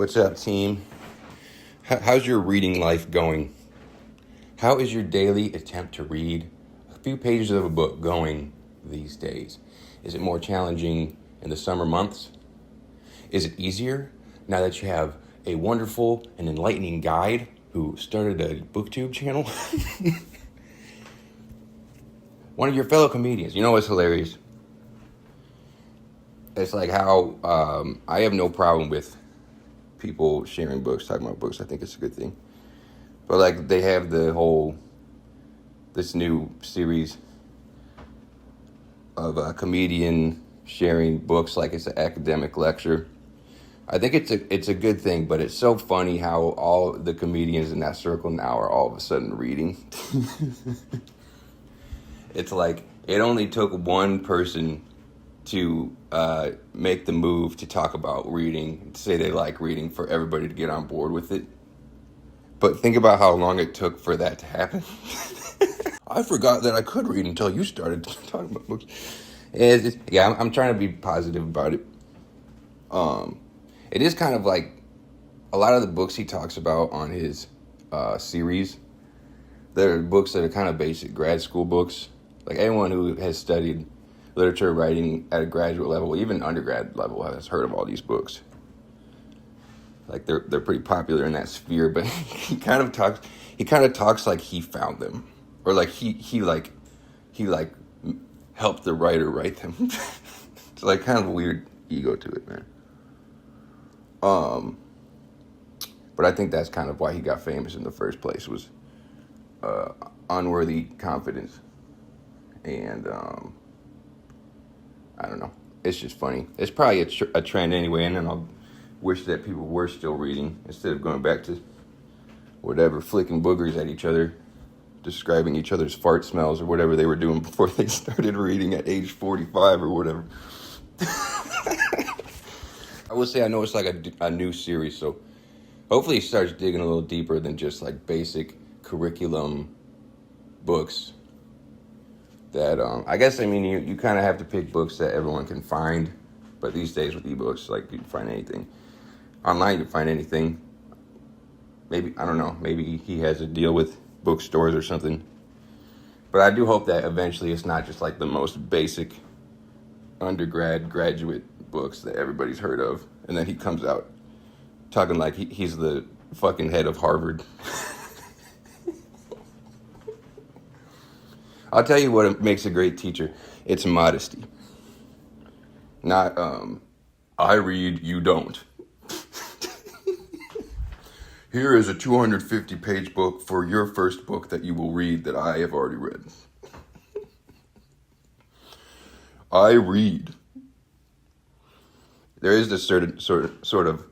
What's up, team? How's your reading life going? How is your daily attempt to read a few pages of a book going these days? Is it more challenging in the summer months? Is it easier now that you have a wonderful and enlightening guide who started a booktube channel? One of your fellow comedians. You know what's hilarious? It's like how I have no problem with people sharing books, talking about books. I think it's a good thing. But like they have this new series of a comedian sharing books like it's an academic lecture. I think it's a good thing, but it's so funny how all the comedians in that circle now are all of a sudden reading. It's like it only took one person to make the move to talk about reading, to say they like reading, for everybody to get on board with it. But think about how long it took for that to happen. I forgot that I could read until you started talking about books. I'm trying to be positive about it. It is kind of like a lot of the books he talks about on his series. They're books that are kind of basic grad school books. Like anyone who has studied literature writing at a graduate level, even undergrad level, has heard of all these books. Like they're pretty popular in that sphere, but he kind of talks like he found them, or like he helped the writer write them. It's like kind of a weird ego to it, man. But I think that's kind of why he got famous in the first place, was unworthy confidence. And I don't know. It's just funny. It's probably a trend anyway, and then I'll wish that people were still reading instead of going back to whatever, flicking boogers at each other, describing each other's fart smells or whatever they were doing before they started reading at age 45 or whatever. I would say I know it's like a new series, so hopefully it starts digging a little deeper than just like basic curriculum books. That I guess, I mean, you kind of have to pick books that everyone can find, but these days with ebooks, like, you can find anything online. You can find anything. Maybe, I don't know, maybe he has a deal with bookstores or something. But I do hope that eventually it's not just like the most basic graduate books that everybody's heard of, and then he comes out talking like he's the fucking head of Harvard. I'll tell you what makes a great teacher. It's modesty. Not, I read, you don't. Here is a 250-page book for your first book that you will read that I have already read. I read. There is this certain sort of,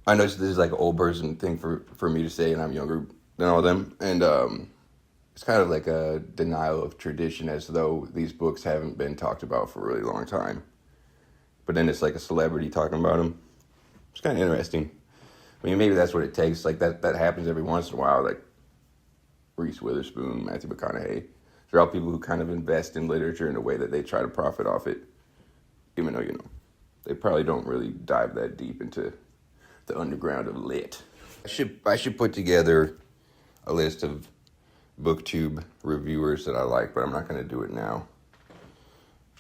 I know this is like an old person thing for me to say, and I'm younger than all of them, and it's kind of like a denial of tradition, as though these books haven't been talked about for a really long time. But then it's like a celebrity talking about them. It's kind of interesting. I mean, maybe that's what it takes. Like that happens every once in a while. Like Reese Witherspoon, Matthew McConaughey. They're all people who kind of invest in literature in a way that they try to profit off it. Even though, they probably don't really dive that deep into the underground of lit. I should put together a list of booktube reviewers that I like, but I'm not going to do it now.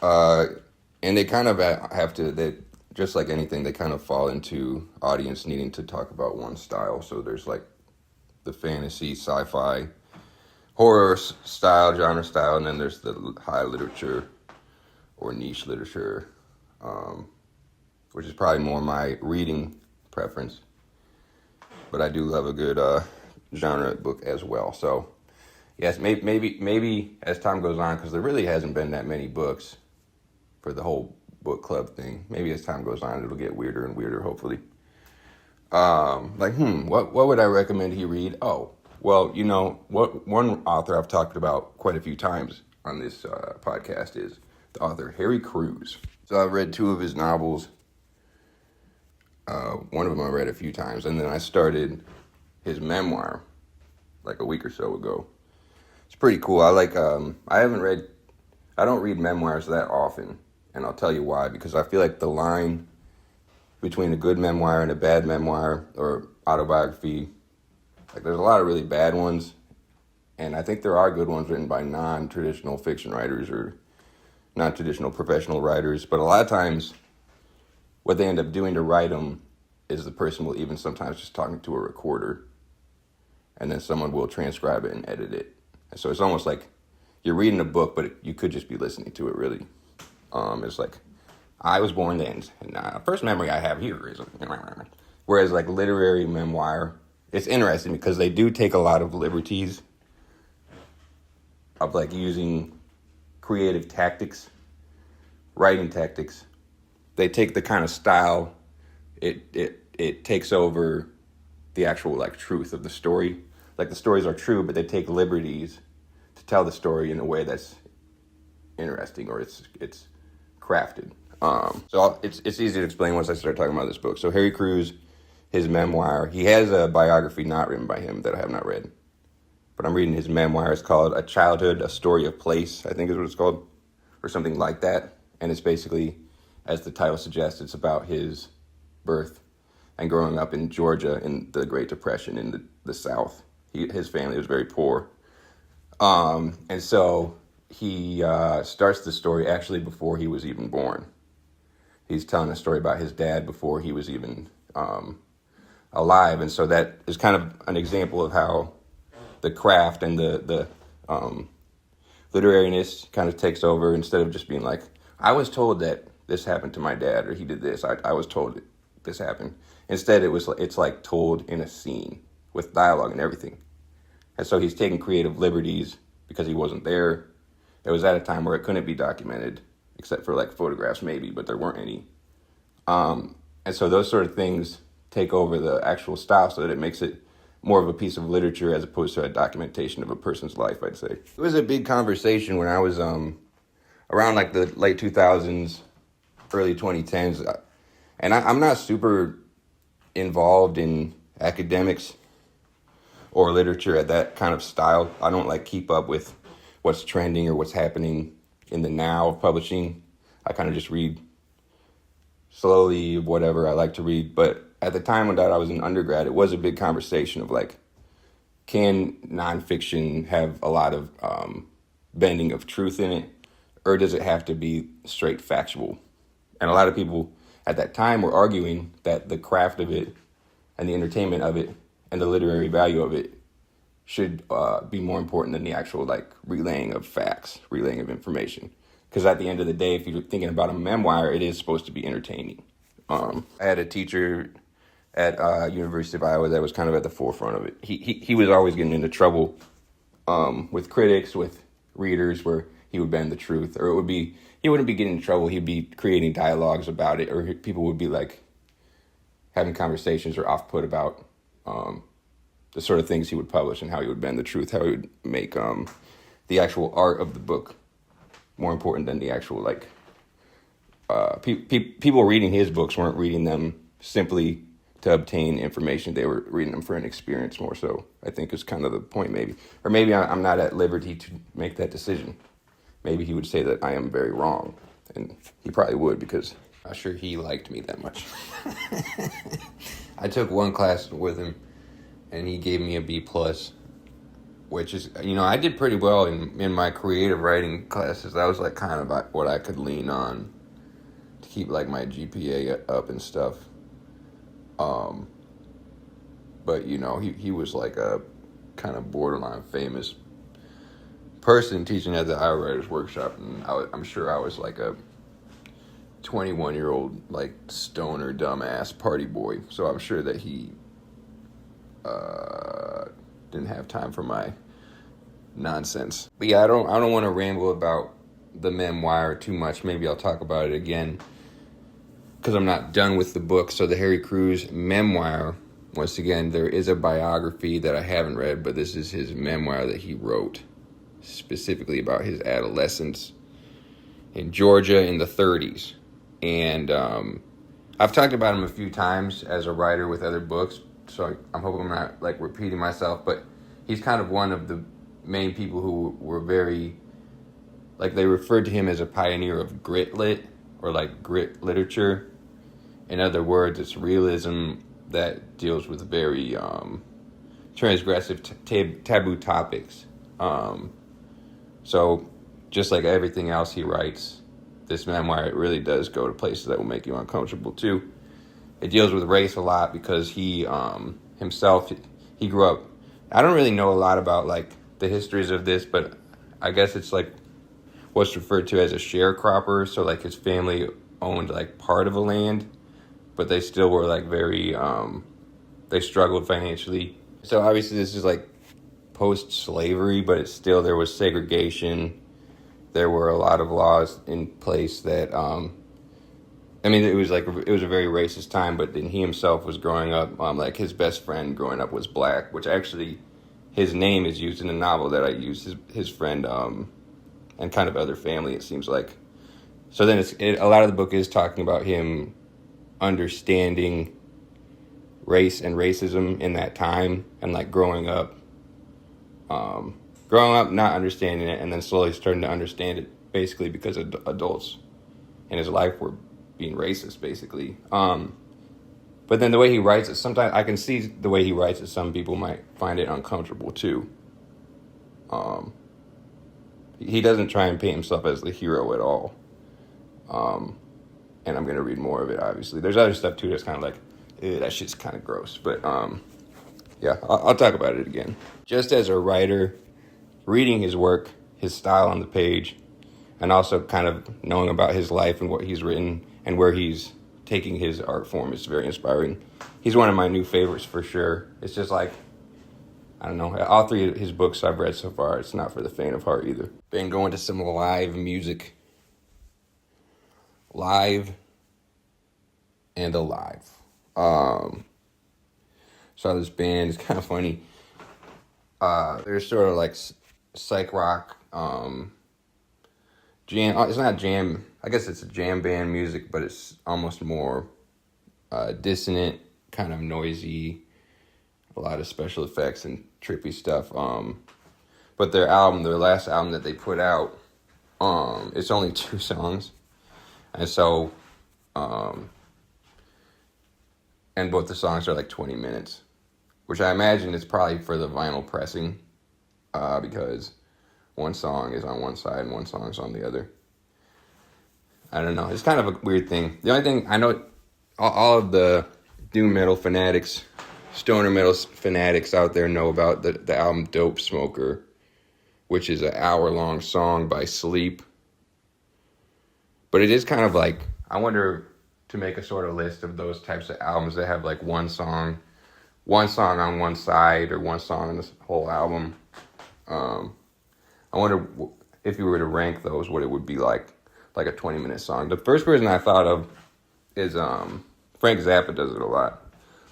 And they kind of have to, just like anything, they kind of fall into audience needing to talk about one style. So there's like the fantasy, sci-fi, horror style, genre style, and then there's the high literature or niche literature, which is probably more my reading preference. But I do love a good genre book as well. So yes, maybe as time goes on, because there really hasn't been that many books for the whole book club thing. Maybe as time goes on, it'll get weirder and weirder, hopefully. What would I recommend he read? Oh, well, what one author I've talked about quite a few times on this podcast is the author Harry Crews. So I've read 2 of his novels. One of them I read a few times, and then I started his memoir like a week or so ago. It's pretty cool. I like, I don't read memoirs that often, and I'll tell you why, because I feel like the line between a good memoir and a bad memoir or autobiography. Like, there's a lot of really bad ones, and I think there are good ones written by non-traditional fiction writers or non-traditional professional writers. But a lot of times, what they end up doing to write them is the person will even sometimes just talking to a recorder, and then someone will transcribe it and edit it. And so it's almost like you're reading a book, but you could just be listening to it, really. It's like, I was born then, and first memory I have here is... Whereas, like, literary memoir, it's interesting because they do take a lot of liberties of, like, using creative tactics, writing tactics. They take the kind of style, it takes over the actual, like, truth of the story. Like, the stories are true, but they take liberties to tell the story in a way that's interesting, or it's crafted. So it's easy to explain once I start talking about this book. So Harry Crews, his memoir, he has a biography not written by him that I have not read, but I'm reading his memoir. It's called A Childhood, A Story of Place, I think is what it's called, or something like that. And it's basically, as the title suggests, it's about his birth and growing up in Georgia in the Great Depression in the South. His family was very poor. And so he starts the story actually before he was even born. He's telling a story about his dad before he was even alive. And so that is kind of an example of how the craft and the literariness kind of takes over. Instead of just being like, I was told that this happened to my dad, or he did this. I was told that this happened. Instead, it's like told in a scene with dialogue and everything. And so he's taking creative liberties because he wasn't there. It was at a time where it couldn't be documented, except for like photographs maybe, but there weren't any. And so those sort of things take over the actual style so that it makes it more of a piece of literature as opposed to a documentation of a person's life, I'd say. It was a big conversation when I was around like the late 2000s, early 2010s. And I'm not super involved in academics or literature at that kind of style. I don't like keep up with what's trending or what's happening in the now of publishing. I kind of just read slowly whatever I like to read. But at the time when I was in undergrad, it was a big conversation of like, can nonfiction have a lot of bending of truth in it, or does it have to be straight factual? And a lot of people at that time were arguing that the craft of it and the entertainment of it and the literary value of it should be more important than the actual like relaying of facts, relaying of information. Because at the end of the day, if you're thinking about a memoir, it is supposed to be entertaining. I had a teacher at University of Iowa that was kind of at the forefront of it. He was always getting into trouble with critics, with readers, where he would bend the truth, or he wouldn't be getting in trouble. He'd be creating dialogues about it, or people would be like having conversations or off-put about the sort of things he would publish and how he would bend the truth, how he would make the actual art of the book more important than the actual, like, people reading his books weren't reading them simply to obtain information. They were reading them for an experience more so, I think is kind of the point maybe. Or maybe I'm not at liberty to make that decision. Maybe he would say that I am very wrong, and he probably would, because I'm not sure he liked me that much. I took one class with him, and he gave me a B+, which is, I did pretty well in my creative writing classes. That was like kind of like what I could lean on to keep like my GPA up and stuff. But he was like a kind of borderline famous person teaching at the Iowa Writers Workshop, and I'm sure I was like a 21-year-old like stoner dumbass party boy. So I'm sure that he didn't have time for my nonsense. But yeah, I don't want to ramble about the memoir too much. Maybe I'll talk about it again because I'm not done with the book. So the Harry Crews memoir, once again, there is a biography that I haven't read, but this is his memoir that he wrote specifically about his adolescence in Georgia in the 30s. And I've talked about him a few times as a writer with other books, so I'm hoping I'm not like repeating myself, but he's kind of one of the main people who were very, like, they referred to him as a pioneer of grit lit, or like grit literature. In other words, it's realism that deals with very transgressive, taboo topics. So, just like everything else he writes, this memoir, it really does go to places that will make you uncomfortable too. It deals with race a lot because he himself, he grew up. I don't really know a lot about like the histories of this, but I guess it's like what's referred to as a sharecropper. So like his family owned like part of a land, but they still were like very they struggled financially. So obviously this is like post-slavery, but it's still, there was segregation. There were a lot of laws in place that I mean, it was a very racist time. But then he himself was growing up, like his best friend growing up was black, which actually his name is used in the novel that I used. His friend and kind of other family, it seems like. So then a lot of the book is talking about him understanding race and racism in that time, and like growing up not understanding it, and then slowly starting to understand it, basically because adults in his life were being racist, basically. But then the way he writes it, sometimes I can see the way he writes it, some people might find it uncomfortable too. He doesn't try and paint himself as the hero at all. And I'm going to read more of it, obviously. There's other stuff too that's kind of like, that shit's kind of gross. But yeah, I'll talk about it again. Just as a writer, reading his work, his style on the page, and also kind of knowing about his life and what he's written and where he's taking his art form is very inspiring. He's one of my new favorites for sure. It's just like, I don't know, all three of his books I've read so far, it's not for the faint of heart either. Been going to some live music. Live and alive. Saw this band, it's kind of funny. They're sort of like psych rock, jam. It's not jam. I guess it's a jam band music, but it's almost more dissonant, kind of noisy, a lot of special effects and trippy stuff. But their last album that they put out, it's only 2 songs, and so, and both the songs are like 20 minutes, which I imagine is probably for the vinyl pressing, because one song is on one side and one song is on the other. I don't know. It's kind of a weird thing. The only thing I know, all of the doom metal fanatics, stoner metal fanatics out there know about the album Dope Smoker, which is an hour-long song by Sleep. But it is kind of like, I wonder to make a sort of list of those types of albums that have like one song on one side or one song on this whole album. I wonder if you were to rank those, what it would be like a 20-minute song. The first person I thought of is Frank Zappa does it a lot.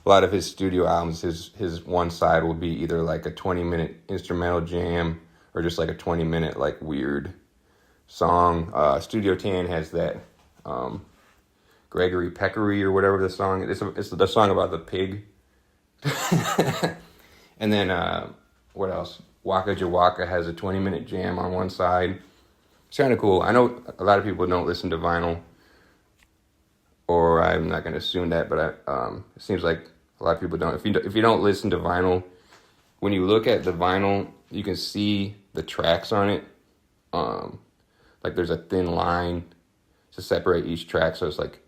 A lot of his studio albums, his one side will be either like a 20-minute instrumental jam or just like a 20-minute like weird song. Studio Tan has that Gregory Peccary or whatever the song is. It's the song about the pig. And then what else? Waka Jawaka has a 20-minute jam on one side. It's kind of cool. I know a lot of people don't listen to vinyl, or I'm not going to assume that, but it seems like a lot of people don't. If you don't listen to vinyl, when you look at the vinyl, you can see the tracks on it. Like there's a thin line to separate each track, so it's like,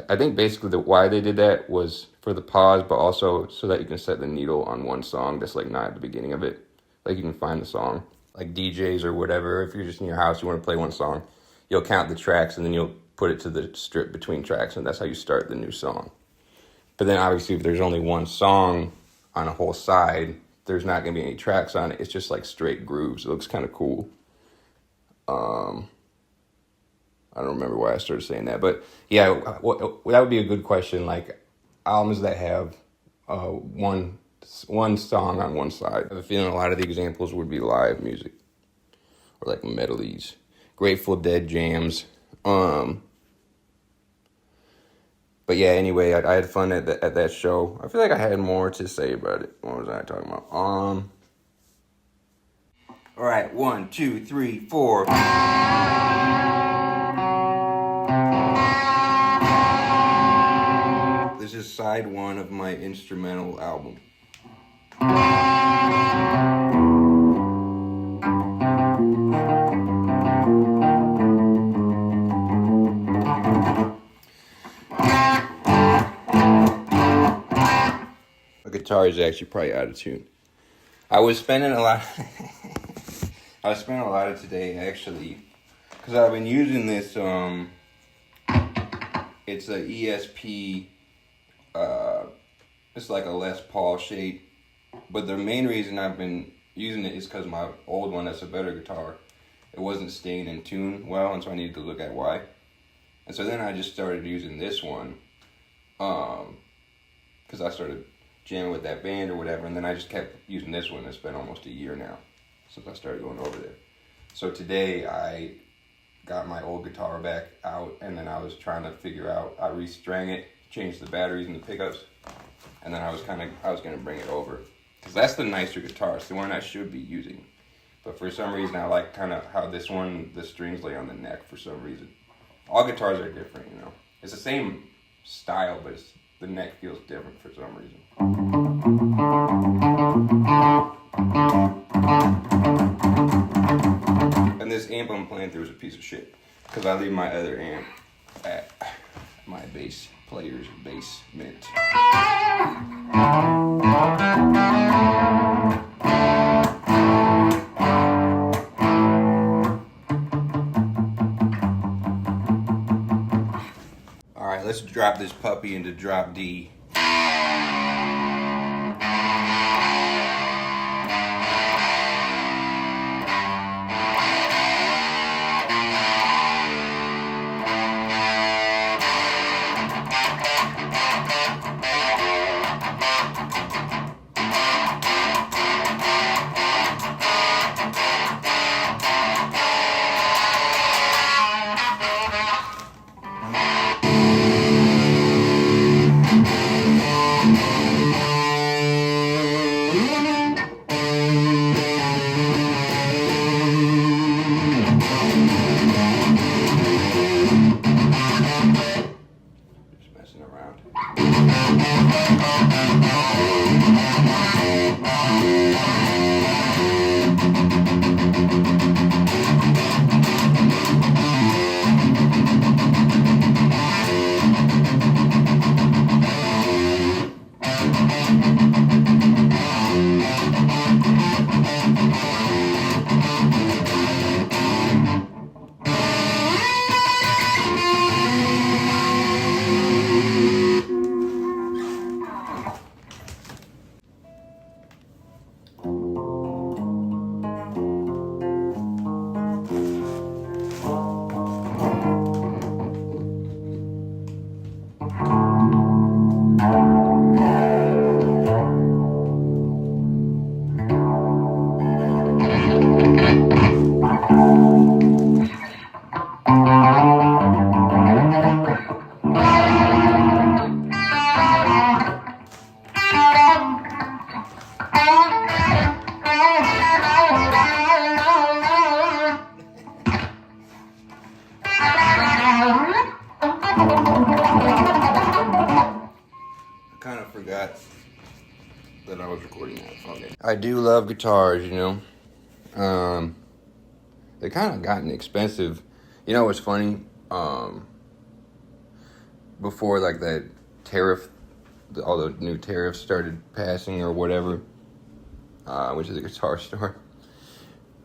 I think basically why they did that was for the pause, but also so that you can set the needle on one song that's like not at the beginning of it. Like you can find the song. Like DJs or whatever, if you're just in your house, you want to play one song, you'll count the tracks and then you'll put it to the strip between tracks, and that's how you start the new song. But then obviously if there's only one song on a whole side, there's not going to be any tracks on it. It's just like straight grooves. It looks kind of cool. I don't remember why I started saying that, but yeah, that would be a good question. Like albums that have one song on one side. I have a feeling a lot of the examples would be live music or like medleys, Grateful Dead jams. But yeah, anyway, I had fun at that show. I feel like I had more to say about it. What was I talking about? All right, 1, 2, 3, 4. side one of my instrumental album. The guitar is actually probably out of tune. I was spending a lot of today actually, because I've been using this, it's a ESP, it's like a Les Paul shape, but the main reason I've been using it is because my old one, that's a better guitar, it wasn't staying in tune well, and so I needed to look at why. And so then I just started using this one, because I started jamming with that band or whatever, and then I just kept using this one. It's been almost a year now since I started going over there. So today I got my old guitar back out, and then I was trying to figure out, I restrung it, changed the batteries and the pickups, and then I was going to bring it over, because that's the nicer guitar. It's the one I should be using, but for some reason I like kind of how this one, the strings lay on the neck for some reason. All guitars are different, you know. It's the same style, but the neck feels different for some reason. And this amp I'm playing through is a piece of shit, because I leave my other amp at my bass player's basement. Alright, let's drop this puppy into drop D. That I was recording that. Okay. I do love guitars, you know. They kind of gotten expensive. You know what's funny? Before like that tariff, all the new tariffs started passing or whatever, I went to the guitar store,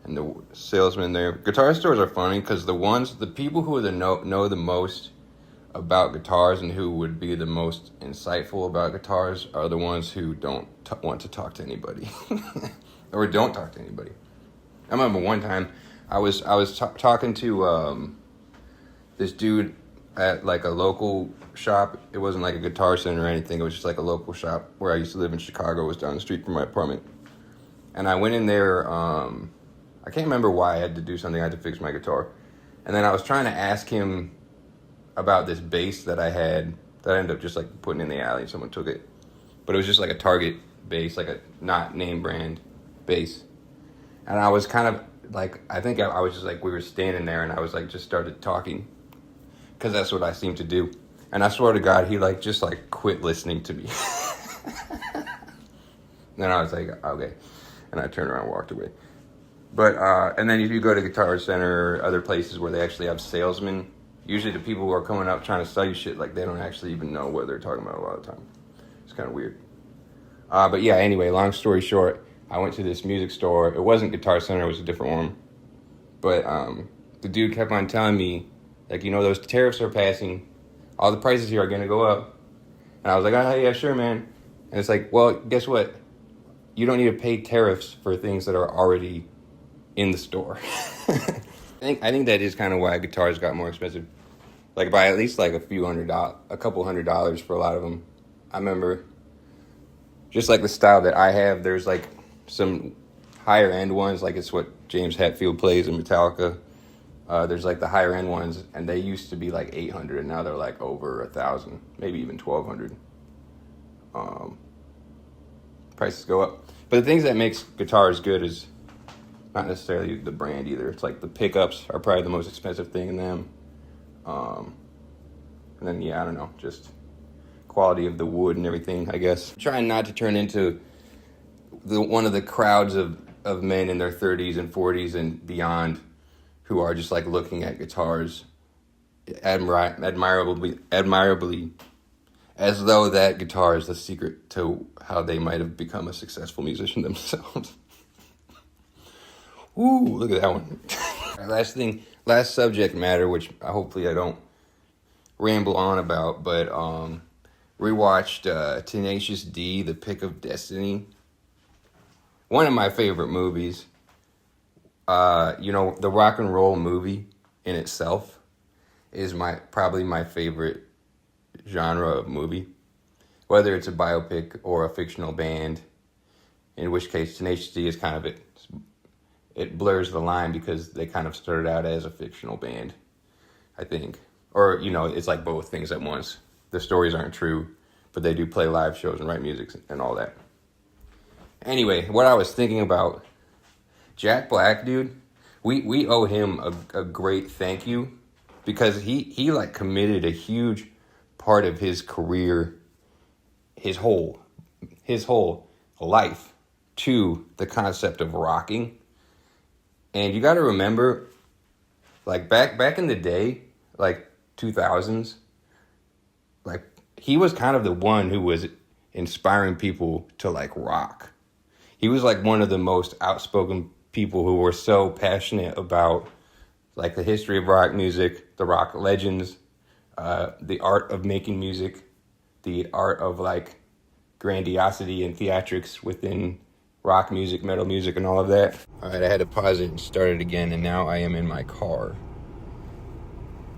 and the salesman there. Guitar stores are funny because the people who know the most about guitars and who would be the most insightful about guitars are the ones who don't want to talk to anybody or don't talk to anybody. I remember one time I was talking to this dude at like a local shop. It wasn't like a Guitar Center or anything. It was just like a local shop where I used to live in Chicago. It was down the street from my apartment. And I went in there, I can't remember why I had to do something. I had to fix my guitar. And then I was trying to ask him about this bass that I had that I ended up just like putting in the alley. Someone took it. But it was just like a Target bass, like a not name brand bass. And I was kind of like, I think I was just like, we were standing there and I was like, just started talking. Because that's what I seem to do. And I swear to God, he like just like quit listening to me. Then I was like, okay. And I turned around and walked away. But, and then if you go to Guitar Center or other places where they actually have salesmen, usually the people who are coming up trying to sell you shit, like they don't actually even know what they're talking about a lot of the time. It's kind of weird. But yeah, anyway, long story short, I went to this music store. It wasn't Guitar Center, it was a different one. But the dude kept on telling me, like, you know, those tariffs are passing. All the prices here are going to go up. And I was like, oh, yeah, sure, man. And it's like, well, guess what? You don't need to pay tariffs for things that are already in the store. I think that is kind of why guitars got more expensive. Like by at least like a couple $100 for a lot of them. I remember just like the style that I have, there's like some higher end ones, like it's what James Hetfield plays in Metallica. There's like the higher end ones, and they used to be like $800, and now they're like over $1,000, maybe even $1,200. Prices go up. But the things that makes guitars good is not necessarily the brand either. It's like the pickups are probably the most expensive thing in them. And then, yeah, I don't know, just quality of the wood and everything, I guess. Trying not to turn into one of the crowds of men in their 30s and 40s and beyond who are just like looking at guitars admirably as though that guitar is the secret to how they might have become a successful musician themselves. Ooh, look at that one. Last subject matter, which hopefully I don't ramble on about, but rewatched Tenacious D, The Pick of Destiny. One of my favorite movies. You know, the rock and roll movie in itself is probably my favorite genre of movie. Whether it's a biopic or a fictional band, in which case Tenacious D is kind of it blurs the line because they kind of started out as a fictional band, I think. Or, you know, it's like both things at once. The stories aren't true, but they do play live shows and write music and all that. Anyway, what I was thinking about, Jack Black, dude, we owe him a great thank you because he like committed a huge part of his career, his whole life to the concept of rocking. And you got to remember, like back in the day, like 2000s, like he was kind of the one who was inspiring people to like rock. He was like one of the most outspoken people who were so passionate about like the history of rock music, the rock legends, the art of making music, the art of like grandiosity and theatrics within rock music, metal music, and all of that. All right, I had to pause it and start it again, and now I am in my car.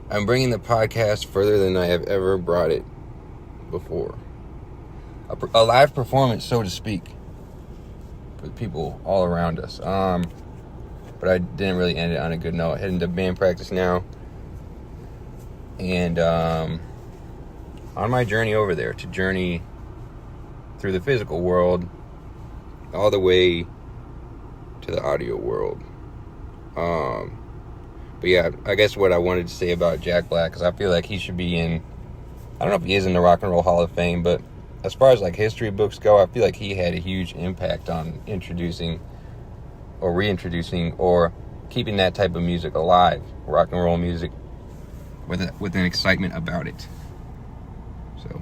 I'm bringing the podcast further than I have ever brought it before. A live performance, so to speak, for the people all around us. But I didn't really end it on a good note. Heading to band practice now. And on my journey over there, to journey through the physical world all the way to the audio world. But yeah, I guess what I wanted to say about Jack Black is I feel like he should be in, I don't know if he is in the Rock and Roll Hall of Fame, but as far as like history books go, I feel like he had a huge impact on introducing or reintroducing or keeping that type of music alive, rock and roll music, with an excitement about it. So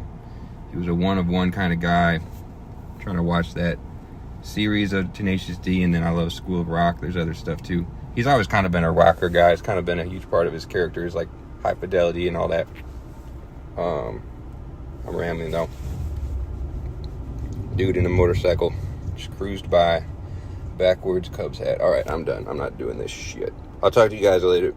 he was a one-of-one kind of guy. Trying to watch that series of Tenacious D, and then I love School of Rock. There's other stuff too. He's always kind of been a rocker guy. It's kind of been a huge part of his character, is like high fidelity and all that. I'm rambling though. Dude in a motorcycle just cruised by, backwards, Cubs hat. All right, I'm done. I'm not doing this shit. I'll talk to you guys later.